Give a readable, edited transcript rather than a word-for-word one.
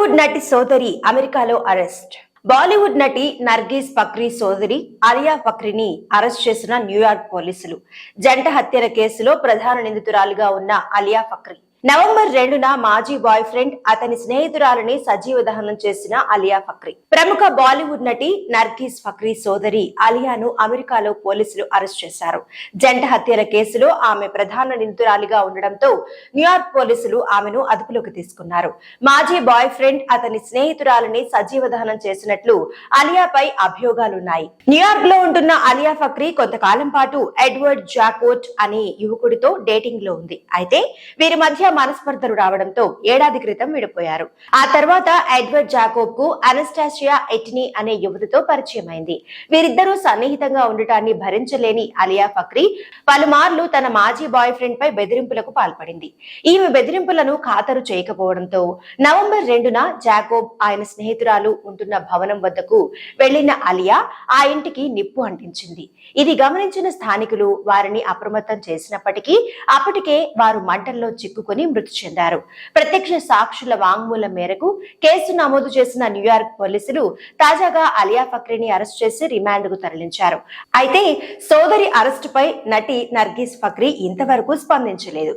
బాలీవుడ్ నటి సోదరి అమెరికాలో అరెస్ట్. బాలీవుడ్ నటి నర్గీస్ ఫక్రీ సోదరి అలియా ఫక్రీని అరెస్ట్ చేసిన న్యూయార్క్ పోలీసులు. జంట హత్యల కేసులో ప్రధాన నిందితురాలిగా ఉన్న అలియా ఫక్రీ నవంబర్ 2న మాజీ బాయ్ ఫ్రెండ్ అతని స్నేహితురాలని సజీవ దహనం చేసిన అలియా ఫక్రీ. ప్రముఖ బాలీవుడ్ నటి నర్గీస్ ఫక్రీ సోదరి అలియాను అమెరికాలో పోలీసులు అరెస్ట్ చేశారు. జంట హత్యల కేసులో ఆమె ప్రధాన నిందితురాలిగా ఉండడంతో న్యూయార్క్ పోలీసులు ఆమెను అదుపులోకి తీసుకున్నారు. మాజీ బాయ్ ఫ్రెండ్ అతని స్నేహితురాలని సజీవ దహనం చేసినట్లు అలియాపై అభియోగాలున్నాయి. న్యూయార్క్ లో ఉంటున్న అలియా ఫక్రీ కొంతకాలం పాటు ఎడ్వర్డ్ జాకోట్ అనే యువకుడితో డేటింగ్ లో ఉంది. అయితే వీరి మధ్య మనస్పర్ధలు రావడంతో ఏడాది క్రితం విడిపోయారు. ఆ తర్వాత ఎడ్వర్డ్ జాకోబ్ కు అనస్టాసియా ఎట్నీ అనే యువతితో పరిచయమైంది. వీరిద్దరూ సన్నిహితంగా ఉండటాన్ని భరించలేని అలియా ఫక్రీ పలుమార్లు తన మాజీ బాయ్ ఫ్రెండ్ పై బెదిరింపులకు పాల్పడింది. ఈమె బెదిరింపులను ఖాతరు చేయకపోవడంతో నవంబర్ 2న జాకోబ్ ఆయన స్నేహితురాలు ఉంటున్న భవనం వద్దకు వెళ్లిన అలియా ఆ ఇంటికి నిప్పు అంటించింది. ఇది గమనించిన స్థానికులు వారిని అప్రమత్తం చేసినప్పటికీ అప్పటికే వారు మంటల్లో చిక్కుకొని మృతి చెందారు. ప్రత్యక్ష సాక్షుల వాంగ్మూలం మేరకు కేసు నమోదు చేసిన న్యూయార్క్ పోలీసులు తాజాగా అలియా ఫక్రీని అరెస్ట్ చేసి రిమాండ్ కు తరలించారు. అయితే సోదరి అరెస్టుపై నటి నర్గీస్ ఫక్రీ ఇంతవరకు స్పందించలేదు.